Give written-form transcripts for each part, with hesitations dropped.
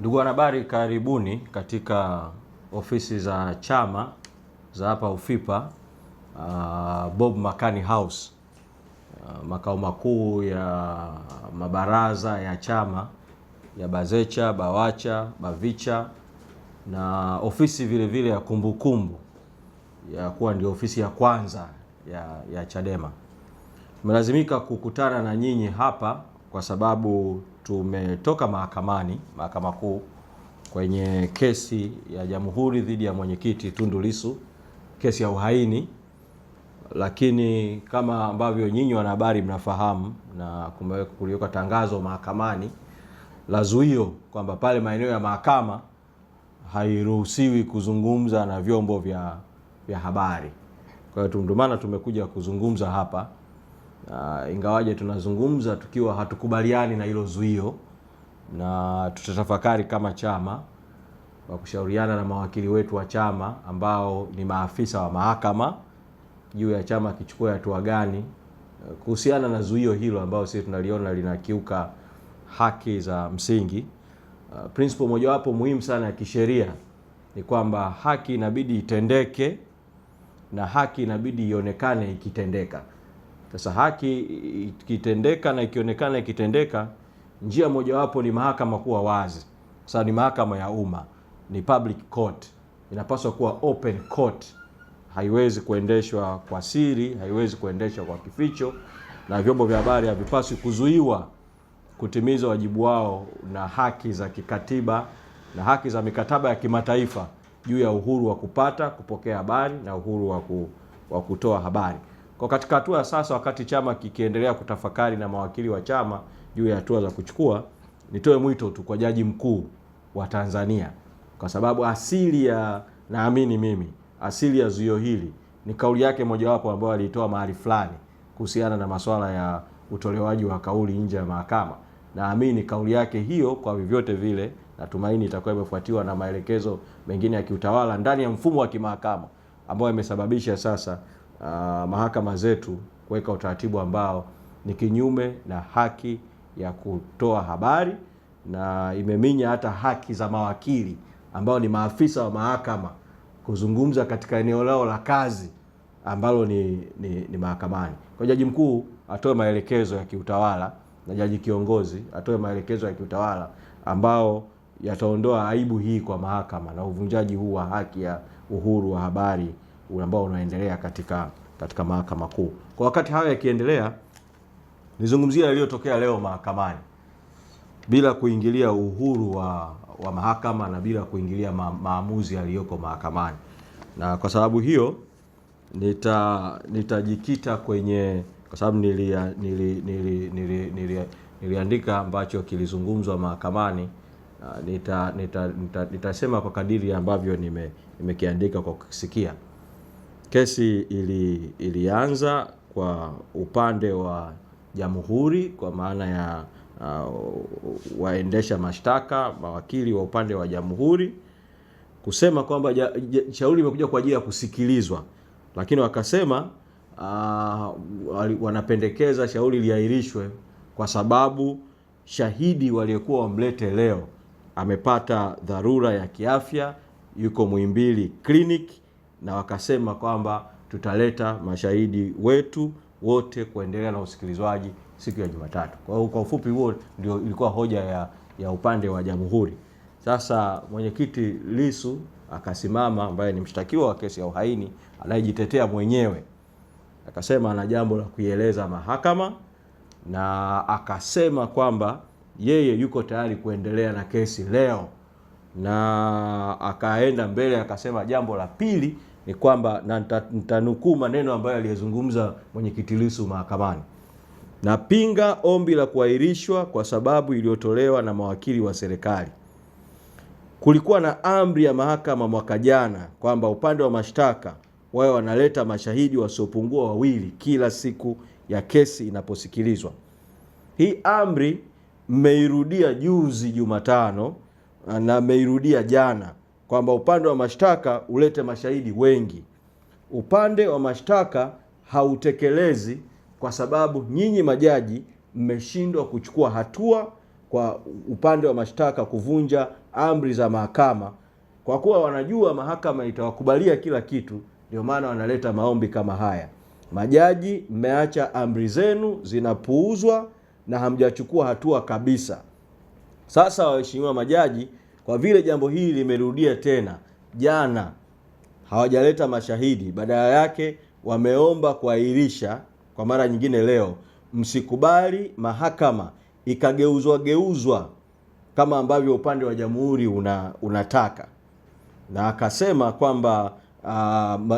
Ndugu wanahabari, karibuni katika ofisi za chama za hapa Ufipa, Bob Makani House, makao makuu ya mabaraza ya chama ya Bazecha, Bawacha, Bavicha, na ofisi vile vile ya kumbukumbu ya kuwa ndio ofisi ya kwanza ya Chadema. Tumelazimika kukutana na nyinyi hapa kwa sababu tumetoka mahakama kuu kwenye kesi ya Jamhuri dhidi ya mwenyekiti Tundu Lissu, kesi ya uhaini. Lakini kama ambavyo nyinyi wanahabari mnafahamu, na kuliweka tangazo mahakamani la zuio kwamba pale maeneo ya mahakama hairuhusiwi kuzungumza na vyombo vya habari. Kwa hiyo ndio maana tumekuja kuzungumza hapa. Ingawaje tunazungumza tukiwa hatukubaliani na hilo zuio, na tutatafakari kama chama kwa kushauriana na mawakili wetu wa chama ambao ni maafisa wa mahakama juu ya chama kichukua hatua gani kuhusiana na zuio hilo ambao sisi tunaliona linakiuka haki za msingi. Principle mojawapo muhimu sana ya kisheria ni kwamba haki inabidi itendeke na haki inabidi ionekane ikitendeka. Sasa haki ikitendeka na ikionekana ikitendeka, njia mojawapo ni mahakama kuwa wazi. Sasa ni mahakama ya umma, ni public court, inapaswa kuwa open court. Haiwezi kuendeshwa kwa siri, haiwezi kuendeshwa kwa kificho, na vyombo vya habari havipaswi kuzuiwa kutimiza wajibu wao na haki za kikatiba na haki za mikataba ya kimataifa juu ya uhuru wa kupokea habari na uhuru wa kutoa habari. Kwa katika hatua sasa, wakati chama kikiendelea kutafakari na mawakili wa chama juu ya hatua za kuchukua, nitoe mwito tu kwa Jaji Mkuu wa Tanzania, kwa sababu naamini mimi asili ya zuio hili ni kauli yake mojawapo ambayo alitoa mahali fulani kuhusiana na masuala ya utolewaji wa kauli nje ya mahakama. Naamini kauli yake hiyo kwa vyovyote vile, natumaini itakuwa imefuatiwa na maelekezo mengine ya kiutawala ndani ya mfumo wa kimahakama ambao imesababisha sasa mahakama zetu kuweka utaratibu ambao ni kinyume na haki ya kutoa habari, na imeminya hata haki za mawakili ambao ni maafisa wa mahakama kuzungumza katika eneo lao la kazi ambalo ni mahakamani. Kwa Jaji Mkuu atoe maelekezo ya kiutawala na jaji kiongozi atoe maelekezo ya kiutawala ambao yataondoa aibu hii kwa mahakama na uvunjaji huu wa haki ya uhuru wa habari ambao unaendelea katika mahakama kuu. Kwa wakati hayo yakiendelea, nizungumzia yaliyotokea leo mahakamani bila kuingilia uhuru wa mahakama na bila kuingilia maamuzi yaliyoko mahakamani. Na kwa sababu hiyo nitajikita kwenye, kwa sababu niliandika ambacho kilizungumzwa mahakamani, nitasema kwa kadiri ambavyo nimekiandika kwa kusikia. Kesi ilianza kwa upande wa Jamhuri, kwa maana ya waendesha mashtaka, mawakili wa upande wa Jamhuri, kusema kwamba shauri limekuja kwa ajili ya kusikilizwa, lakini wakasema wanapendekeza shauri liahirishwe kwa sababu shahidi waliokuwa wamlete leo amepata dharura ya kiafya, yuko Muhimbili clinic, na wakasema kwamba tutaleta mashahidi wetu wote kuendelea na usikilizwaji siku ya Jumatatu. Kwa hiyo kwa ufupi huo ndio ilikuwa hoja ya upande wa Jamhuri. Sasa mwenyekiti Lissu akasimama, ambaye ni mshtakiwa wa kesi ya uhaini anayejitetea mwenyewe, akasema ana jambo la kuieleza mahakama, na akasema kwamba yeye yuko tayari kuendelea na kesi leo, na akaenda mbele akasema jambo la pili ni kwamba, na nitanukuu maneno ambayo aliyezungumza mwenyekiti Lissu mahakamani: napinga ombi la kuahirishwa kwa sababu iliyotolewa na mawakili wa serikali. Kulikuwa na amri ya mahakama mwaka jana kwamba upande wa mashtaka wao wanaleta mashahidi wasiopungua 2 kila siku ya kesi inaposikilizwa. Hii amri mmeirudia juzi Jumatano na mmeirudia jana kwamba upande wa mashtaka ulete mashahidi wengi. Upande wa mashtaka hautekelezi kwa sababu nyinyi majaji mmeshindwa kuchukua hatua kwa upande wa mashtaka kuvunja amri za mahakama, kwa kuwa wanajua mahakama itawakubalia kila kitu, ndio maana wanaleta maombi kama haya. Majaji, mmeacha amri zenu zinapuuzwa na hamjachukua hatua kabisa. Sasa waheshimiwa majaji, kwa vile jambo hili limerudia tena, jana hawajaleta mashahidi, badala yake wameomba kuahirisha kwa mara nyingine leo. Msikubali mahakama ikageuzwa kama ambavyo upande wa jamhuri unataka. Na akasema kwamba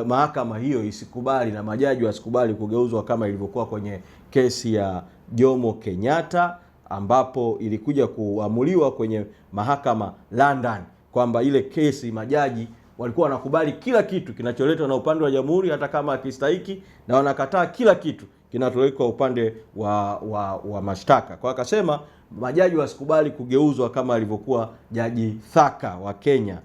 mahakama hiyo isikubali na majaji wasikubali kugeuzwa kama ilivyokuwa kwenye kesi ya Jomo Kenyatta, ambapo ilikuja kuamuliwa kwenye mahakama London, kwamba ile kesi majaji walikuwa wanakubali kila kitu kinacholetwa na upande wa jamhuri hata kama akistahiki, na wanakataa kila kitu kinatolewa upande wa mashtaka. Kwa akasema majaji wasikubali kugeuzwa kama alivyokuwa Jaji Thaka wa Kenya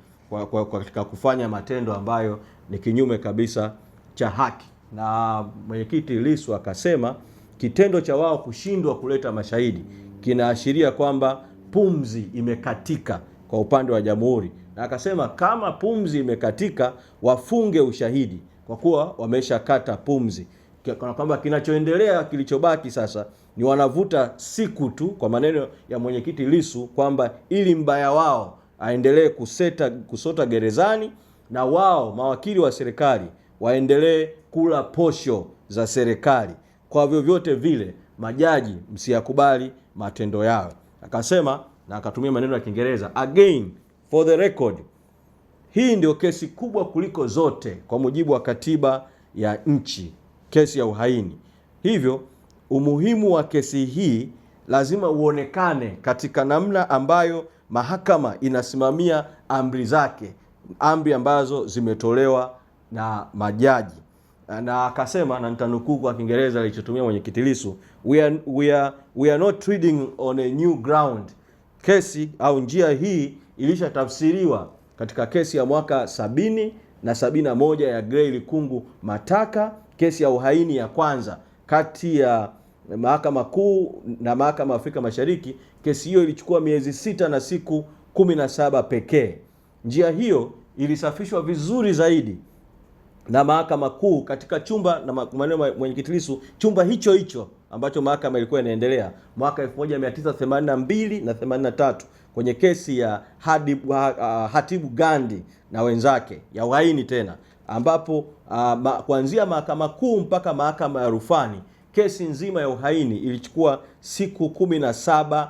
katika kufanya matendo ambayo ni kinyume kabisa cha haki. Na mwenyekiti Lissu akasema kitendo cha wao kushindwa kuleta mashahidi kinaashiria kwamba pumzi imekatika kwa upande wa jamhuri, na akasema kama pumzi imekatika wafunge ushahidi kwa kuwa wameshakata pumzi, kwamba kinachoendelea kilichobaki sasa ni wanavuta siku tu, kwa maneno ya mwenyekiti Lissu, kwamba ili mbaya wao aendelee kusota gerezani na wao mawakili wa serikali waendelee kula posho za serikali. Kwa vyovyote vile majaji msiyakubali matendo yao. Akasema, na akatumia maneno ya Kiingereza, again for the record, hii ndio kesi kubwa kuliko zote kwa mujibu wa katiba ya nchi, kesi ya uhaini. Hivyo umuhimu wa kesi hii lazima uonekane katika namna ambayo mahakama inasimamia amri zake, amri ambazo zimetolewa na majaji. Na akasema, na nitanukuu kwa Kiingereza alichotumia mwenyekiti Lissu, we are not treading on a new ground. Kesi au njia hii ilishatafsiriwa katika kesi ya mwaka 70 na 71 ya Gray Likungu Mataka, kesi ya uhaini ya kwanza kati ya Mahakama Kuu na Mahakama Afrika Mashariki. Kesi hiyo ilichukua miezi 6 na siku 17 pekee. Njia hiyo ilisafishwa vizuri zaidi na Mahakama Kuu katika chumba, na maneno mwenyekiti Lissu, chumba hicho ambacho mahakama ilikuwa inaendelea mwaka 1982 na 83 kwenye kesi ya Hatibu Gandhi na wenzake ya uhaini tena, ambapo kuanzia Mahakama Kuu mpaka mahakama ya rufani kesi nzima ya uhaini ilichukua siku 17,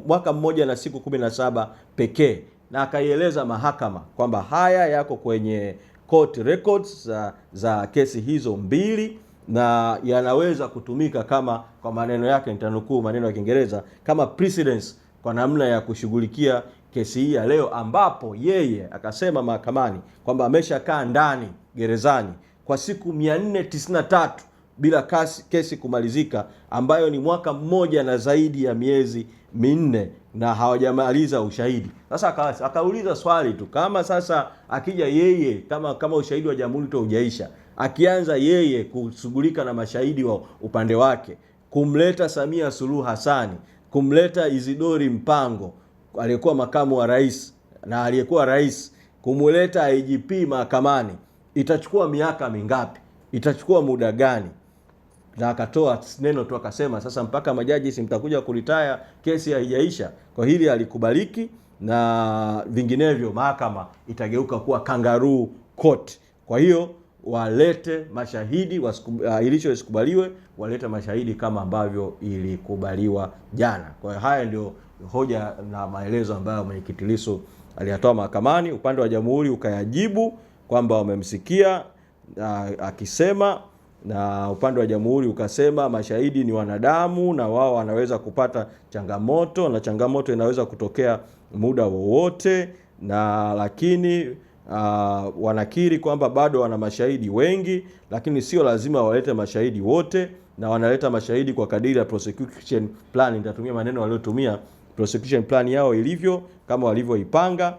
mwaka mmoja na siku 17 pekee. Na akaieleza mahakama kwamba haya yako kwenye court records za kesi hizo mbili, na yanaweza kutumika kama, kwa maneno yake nitanukuu maneno ya Kiingereza, kama precedence kwa namna ya kushughulikia kesi hii ya leo, ambapo yeye akasema mahakamani kwamba ameshakaa ndani gerezani kwa siku 493 bila kesi kumalizika, ambayo ni mwaka mmoja na zaidi ya miezi 4, na hawajamaliza ushahidi. Sasa akauliza swali tu, kama sasa akija yeye kama ushahidi wa jamhuri tu hujaisha, akianza yeye kushughulika na mashahidi wa upande wake, kumleta Samia Suluhu Hassani, kumleta Isidori Mpango aliyekuwa makamu wa rais na aliyekuwa rais, kumleta IGP mahakamani, itachukua miaka mingapi? Itachukua muda gani? Na akatoa neno tu akasema, sasa mpaka majaji simtakuja kulitaya, kesi haijaisha. Kwa hili alikubaliki, na vinginevyo mahakama itageuka kuwa kangaroo court. Kwa hiyo walete mashahidi, ilicho isikubaliwe, walete mashahidi kama ambavyo ilikubaliwa jana. Kwa hiyo haya ndio hoja na maelezo ambayo mwenyekiti Lissu aliyatoa mahakamani. Upande wa jamhuri ukayajibu kwamba wamemsikia akisema, na upande wa jamhuri ukasema mashahidi ni wanadamu na wao wanaweza kupata changamoto, na changamoto inaweza kutokea muda wowote, na lakini wanakiri kwamba bado wana mashahidi wengi, lakini sio lazima walete mashahidi wote, na wanaleta mashahidi kwa kadiri ya prosecution plan. Nitatumia maneno waliotumia, prosecution plan yao ilivyo, kama walivyoipanga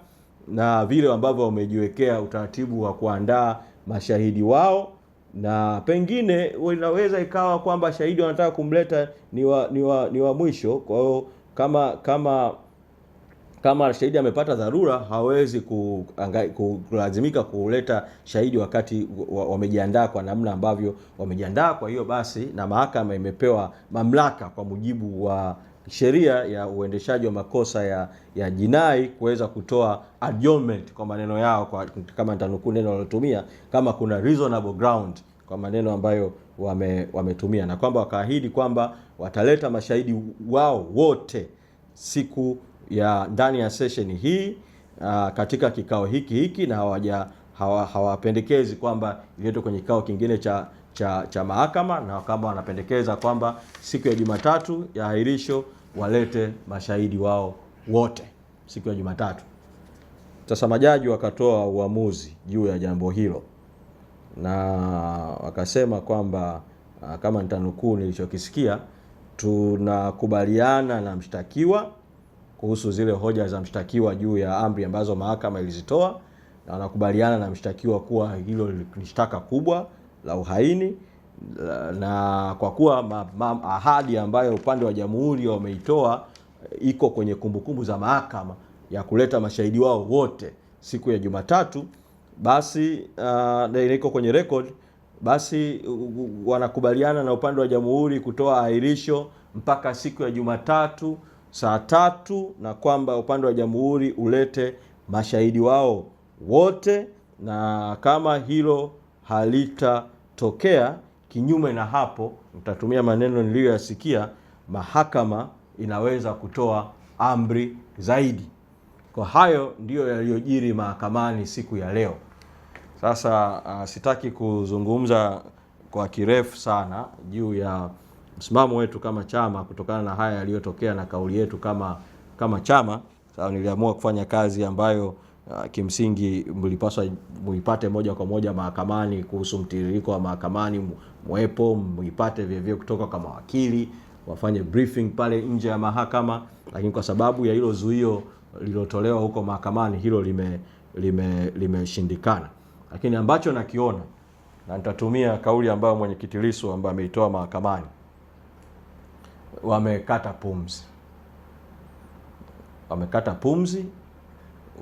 na vile ambavyo wamejiwekea utaratibu wa kuandaa mashahidi wao. Na pengine inaweza ikawa kwamba shahidi wanataka kumleta ni wa mwisho. Kwa hiyo kama shahidi amepata dharura, hawezi kulazimika kuleta shahidi wakati wamejiandaa kwa namna ambavyo wamejiandaa. Kwa hiyo basi, na mahakama imepewa mamlaka kwa mujibu wa sheria ya uendeshaji wa makosa ya jinai kuweza kutoa adjournment kwa maneno yao, kama nitanukuu neno walotumia, kama kuna reasonable ground kwa maneno ambayo wametumia, na kwamba wakaahidi kwamba wataleta mashahidi wao wote siku ya ndani ya session hii katika kikao hiki na hawapendekezi kwamba iletwe kwenye kikao kingine cha mahakama, na kama wanapendekeza kwamba siku ya Jumatatu ya ahirisho walete mashahidi wao wote siku ya Jumatatu. Sasa majaji wakatoa uamuzi juu ya jambo hilo, na wakasema kwamba kama nitanukuu nilichokisikia, tunakubaliana na mshtakiwa kuhusu zile hoja za mshtakiwa juu ya amri ambazo mahakama ilizitoa, na wanakubaliana na mshtakiwa kuwa hilo ni shtaka kubwa la uhaini, na kwa kuwa ahadi ambayo upande wa jamhuri wameitoa iko kwenye kumbukumbu za mahakama ya kuleta mashahidi wao wote siku ya Jumatatu, basi iko kwenye record, basi wanakubaliana na upande wa jamhuri kutoa ahirisho mpaka siku ya Jumatatu saa 3, na kwamba upande wa jamhuri ulete mashahidi wao wote, na kama hilo halitatokea, kinyume na hapo, mtatumia maneno niliyoyasikia, mahakama inaweza kutoa amri zaidi. Kwa hayo ndiyo yaliyojiri mahakamani siku ya leo. Sasa sitaki kuzungumza kwa kirefu sana juu ya msimamo wetu kama chama kutokana na haya yaliyotokea na kauli yetu kama chama. Sasa niliamua kufanya kazi ambayo kimsingi mlipaswa muipate moja kwa moja mahakamani, kuhusu mtiririko wa mahakamani mwepo, muipate vivyo kutoka kama wakili, wafanye briefing pale nje ya mahakama, lakini kwa sababu ya hilo zuio lilotolewa huko mahakamani, hilo limeshindikana. Lakini ambacho nakiona, na nitatumia kauli ambayo mwenyekiti Lissu ambaye ameitoa mahakamani, wamekata pumzi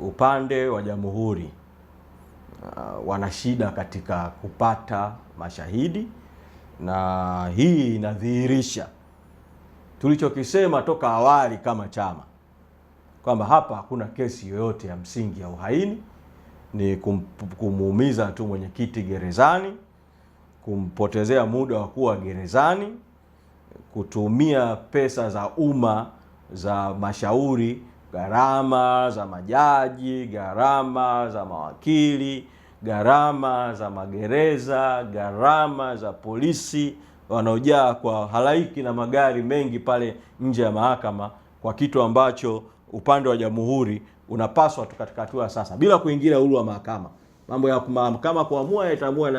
upande wa jamhuri. Wana shida katika kupata mashahidi, na hii inadhihirisha tulichokisema toka awali kama chama, kwamba hapa hakuna kesi yoyote ya msingi ya uhaini, ni kumuumiza tu mwenyekiti gerezani, kumpotezea muda wa kuwa gerezani, kutumia pesa za umma za mashauri, gharama za majaji, gharama za mawakili, gharama za magereza, gharama za polisi wanaojaa kwa halaiki na magari mengi pale nje ya mahakama, kwa kitu ambacho upande wa jamhuri unapaswa katika hatua sasa, bila kuingilia uhuru wa mahakama. Mambo ya mahakama kuamua, itaamua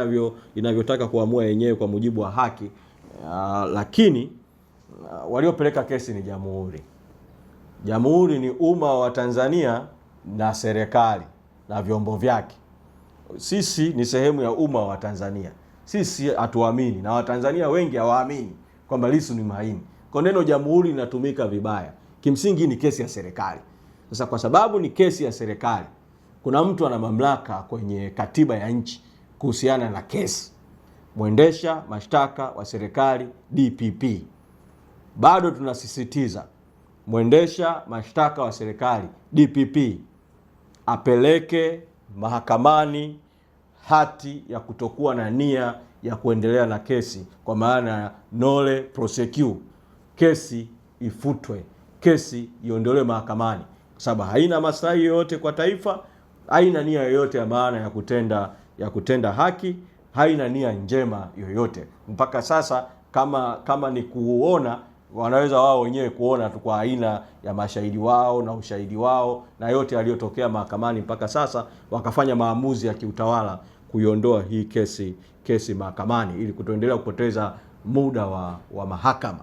inavyotaka kuamua yenyewe kwa mujibu wa haki. Lakini waliopeleka kesi ni jamhuri. Jamhuri ni umma wa Tanzania na serikali na vyombo vyake. Sisi ni sehemu ya umma wa Tanzania. Sisi hatuamini, na Watanzania wengi hawaamini kwamba Lissu ni mhaini. Kwa neno jamhuri linatumika vibaya. Kimsingi ni kesi ya serikali. Sasa kwa sababu ni kesi ya serikali, kuna mtu ana mamlaka kwenye katiba ya nchi kuhusiana na kesi. Mwendesha mashtaka wa serikali DPP. Bado tunasisitiza mwendesha mashtaka wa serikali DPP apeleke mahakamani hati ya kutokuwa na nia ya kuendelea na kesi, kwa maana ya nolle prosequi. Kesi ifutwe, kesi iondolewe mahakamani, kwa sababu haina maslahi yoyote kwa taifa, haina nia yoyote ya maana ya kutenda haki, haina nia njema yoyote. Mpaka sasa kama ni kuona, wanaweza wao wenyewe kuona tu kwa aina ya mashahidi wao na ushahidi wao na yote yaliyotokea mahakamani mpaka sasa, wakafanya maamuzi ya kiutawala kuiondoa hii kesi mahakamani ili kutoendelea kupoteza muda wa mahakama.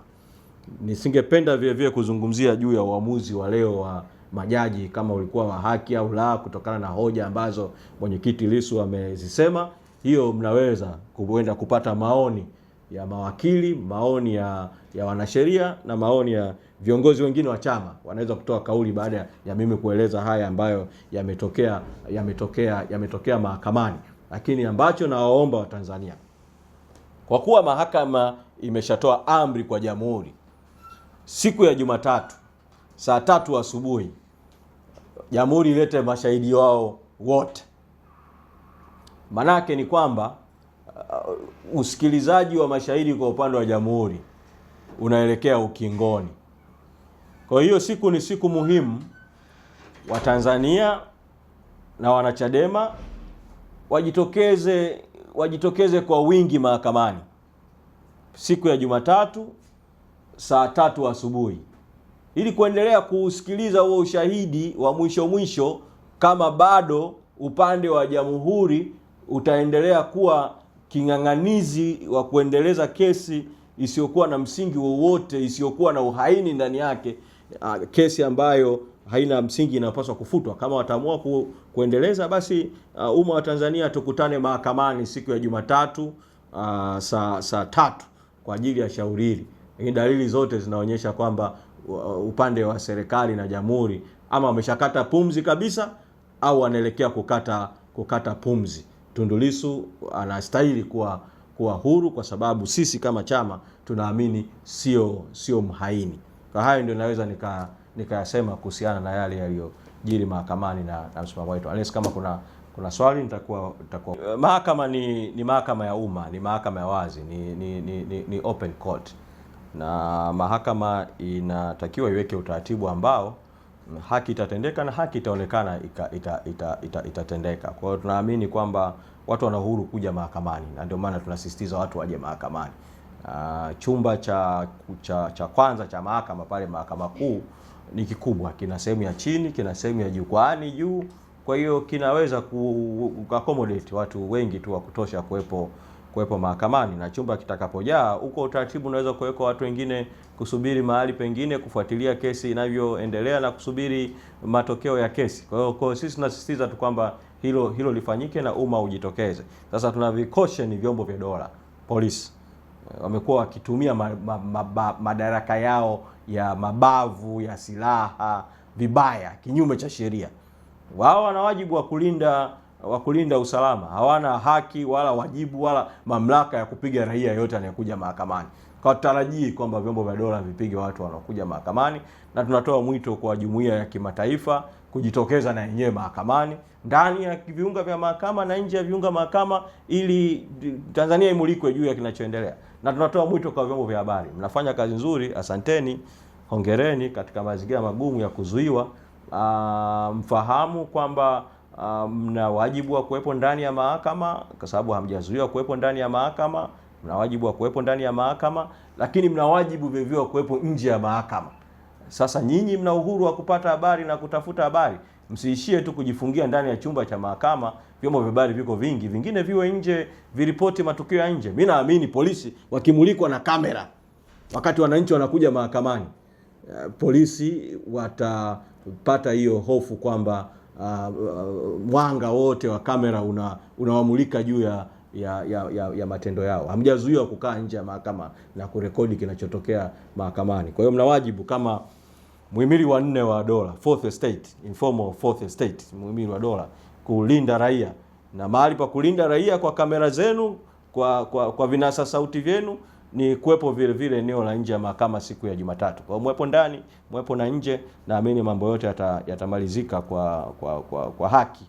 Nisingependa vile vile kuzungumzia juu ya uamuzi wa leo wa majaji kama ulikuwa wa haki au la, kutokana na hoja ambazo mwenyekiti Lissu amezisema. Hiyo mnaweza kuenda kupata maoni ya mawakili, maoni ya wanasheria na maoni ya viongozi wengine wa chama. Wanaweza kutoa kauli baada ya mimi kueleza haya ambayo yametokea mahakamani. Lakini ambacho nawaomba Watanzania, kwa kuwa mahakama imeshatoa amri kwa jamhuri siku ya Jumatatu saa 3 asubuhi jamhuri ilete mashahidi wao wote, manake ni kwamba usikilizaji wa mashahidi kwa upande wa jamhuri unaelekea ukingoni. Kwa hiyo siku ni siku muhimu. Watanzania na wanachadema wajitokeze kwa wingi mahakamani siku ya Jumatatu saa 3 asubuhi ili kuendelea kusikiliza huo ushahidi wa mwisho kama bado upande wa jamhuri utaendelea kuwa king'ang'anizi wa kuendeleza kesi isiyokuwa na msingi wowote, isiyokuwa na uhaini ndani yake, kesi ambayo haina msingi inapaswa kufutwa. Kama wataamua kuendeleza, basi umma wa Tanzania tukutane mahakamani siku ya Jumatatu saa 3 kwa ajili ya shauri hili. Lakini dalili zote zinaonyesha kwamba upande wa serikali na jamhuri ama wameshakata pumzi kabisa au wanaelekea kukata pumzi. Tundu Lissu anastahili kuwa huru, kwa sababu sisi kama chama tunaamini sio mhaini. Kwa hayo ndio naweza nikayasema kuhusiana na yale yaliyojiri mahakamani na msimamo wetu. Unless kama kuna swali nitakuwa mahakama ni mahakama ya umma, ni mahakama ya wazi, ni open court. Na mahakama inatakiwa iweke utaratibu ambao haki itatendeka na haki itaonekana itatendeka. Kwa hiyo tunaamini kwamba watu wana uhuru kuja mahakamani, na ndio maana tunasisitiza watu waje mahakamani. Chumba cha kwanza cha mahakama pale Mahakama Kuu ni kikubwa, kina sehemu ya chini, kina sehemu ya jukwaani juu. Kwa hiyo kinaweza accommodate watu wengi tu wa kutosha kuwepo mahakamani, na chumba kitakapojaa huko utaratibu unaweza kuweka watu wengine kusubiri mahali pengine kufuatilia kesi inavyoendelea na kusubiri matokeo ya kesi. Kwa hiyo sisi tunasisitiza tu kwamba hilo lifanyike na umma ujitokeze. Sasa tunavikaution vyombo vya dola, polisi wamekuwa wakitumia madaraka yao ya mabavu ya silaha vibaya, kinyume cha sheria. Wao wana wajibu wa kulinda usalama, hawana haki wala wajibu wala mamlaka ya kupiga raia yote anayekuja mahakamani. Kwa tutarajii kwamba vyombo vya dola vipige watu wanaokuja mahakamani, na tunatoa mwito kwa jumuiya ya kimataifa kujitokeza na yenyewe mahakamani, ndani ya viunga vya mahakama na nje ya viunga mahakama, ili Tanzania imulikwe juu ya kinachoendelea. Na tunatoa mwito kwa vyombo vya habari, mnafanya kazi nzuri, asanteni, hongereni katika mazingira magumu ya kuzuiwa. Mfahamu kwamba mna wajibu wa kuwepo ndani ya mahakama, kwa sababu hamjazuiwa kuwepo ndani ya mahakama. Mna wajibu wa kuwepo ndani ya mahakama, lakini mna wajibu vivyo wa kuwepo nje ya mahakama. Sasa nyinyi mna uhuru wa kupata habari na kutafuta habari. Msiishie tu kujifungia ndani ya chumba cha mahakama. Vyombo vya habari viko vingi, vingine viwe nje, viripoti matukio ya nje. Mimi naamini polisi wakimulikwa na kamera wakati wananchi wanakuja mahakamani, polisi watapata hiyo hofu kwamba mwanga wote wa kamera unawamulika juu ya matendo yao. Hamjazuiwa kukaa nje ya mahakama na kurekodi kinachotokea mahakamani. Kwa hiyo mna wajibu kama muhimili wa 4 wa dola, fourth estate, informal fourth estate, muhimili wa dola, kulinda raia. Na mahali pa kulinda raia kwa kamera zenu, kwa vinasa sauti vyenu, ni kuwepo vile vile eneo la nje ya mahakama siku ya Jumatatu. Kwa mwepo ndani, mwepo na nje, naamini mambo yote yatamalizika kwa haki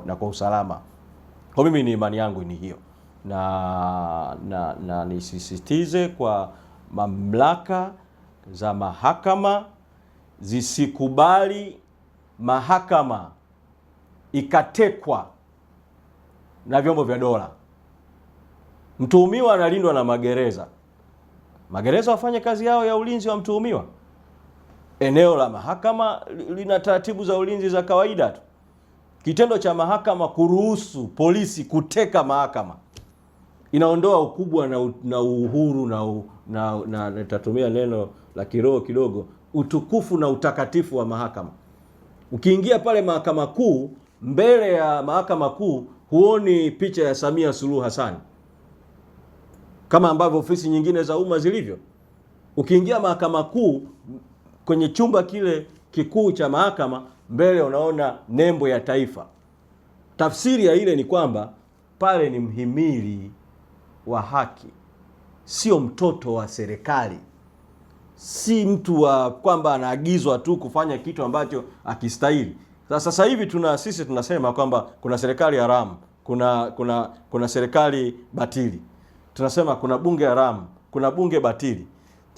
na kwa usalama. Kwa mimi ni imani yangu ni hiyo. Na nisisitize kwa mamlaka za mahakama zisikubali mahakama ikatekwa na vyombo vya dola. Mtuhumiwa analindwa na magereza. Magereza wafanye kazi yao ya ulinzi wa mtuhumiwa. Eneo la mahakama lina taratibu za ulinzi za kawaida tu. Kitendo cha mahakama kuruhusu polisi kuteka mahakama inaondoa ukubwa na uhuru na nitatumia neno la kiroho kidogo, utukufu na utakatifu wa mahakama. Ukiingia pale Mahakama Kuu, mbele ya Mahakama Kuu huoni picha ya Samia Suluhu Hassan. kama ambavyo ofisi nyingine za umma zilivyo. Ukiingia Mahakama Kuu, kwenye chumba kile kikuu cha mahakama, mbele unaona nembo ya taifa. Tafsiri ya ile ni kwamba pale ni mhimili wa haki, sio mtoto wa serikali, si mtu wa kwamba anaagizwa tu kufanya kitu ambacho akistahili. Sasa hivi sisi tunasema kwamba kuna serikali haramu, kuna serikali batili. Tunasema kuna bunge haramu, kuna bunge batili.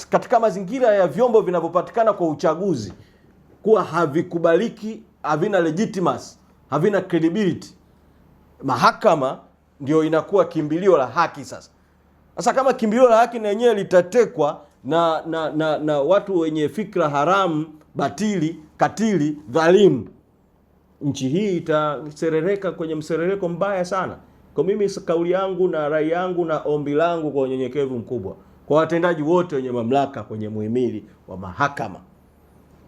Katika mazingira ya vyombo vinavyopatikana kwa uchaguzi kuwa havikubaliki, havina legitimacy, havina credibility, mahakama ndio inakuwa kimbilio la haki. Sasa kama kimbilio la haki na yenyewe litatekwa na watu wenye fikra haramu, batili, katili, dhalimu, nchi hii itaserereka kwenye mserereko mbaya sana. Kwa mimi kauli yangu na rai yangu na ombi langu kwa unyenyekevu mkubwa kwa watendaji wote wenye mamlaka kwenye muhimili wa mahakama,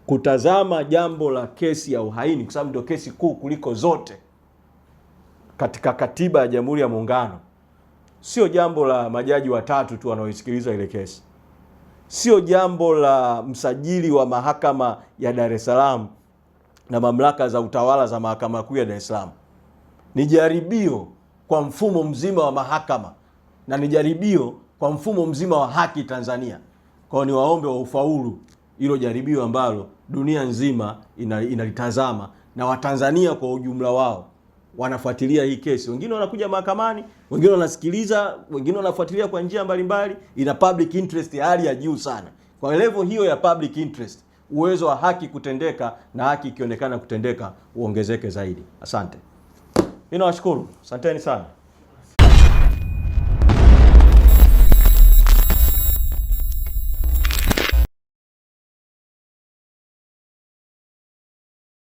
kutazama jambo la kesi ya uhaini, kwa sababu ndio kesi kuu kuliko zote katika katiba ya Jamhuri ya Muungano. Sio jambo la majaji watatu tu wanaoisikiliza ile kesi, sio jambo la msajili wa mahakama ya Dar es Salaam na mamlaka za utawala za Mahakama Kuu ya Dar es Salaam. Ni jaribio kwa mfumo mzima wa mahakama na ni jaribio kwa mfumo mzima wa haki Tanzania. Kwa ni waombe wa ufaulu hilo jaribio ambalo dunia nzima inalitazama, na Watanzania kwa ujumla wao wanafuatilia hii kesi. Wengine wanakuja mahakamani, wengine wanasikiliza, wengine wanafuatilia kwa njia mbalimbali. Ina public interest ya hali ya juu sana. Kwa level hiyo ya public interest, uwezo wa haki kutendeka na haki ikionekana kutendeka uongezeke zaidi. Asante. Ninawashukuru. Asanteni sana.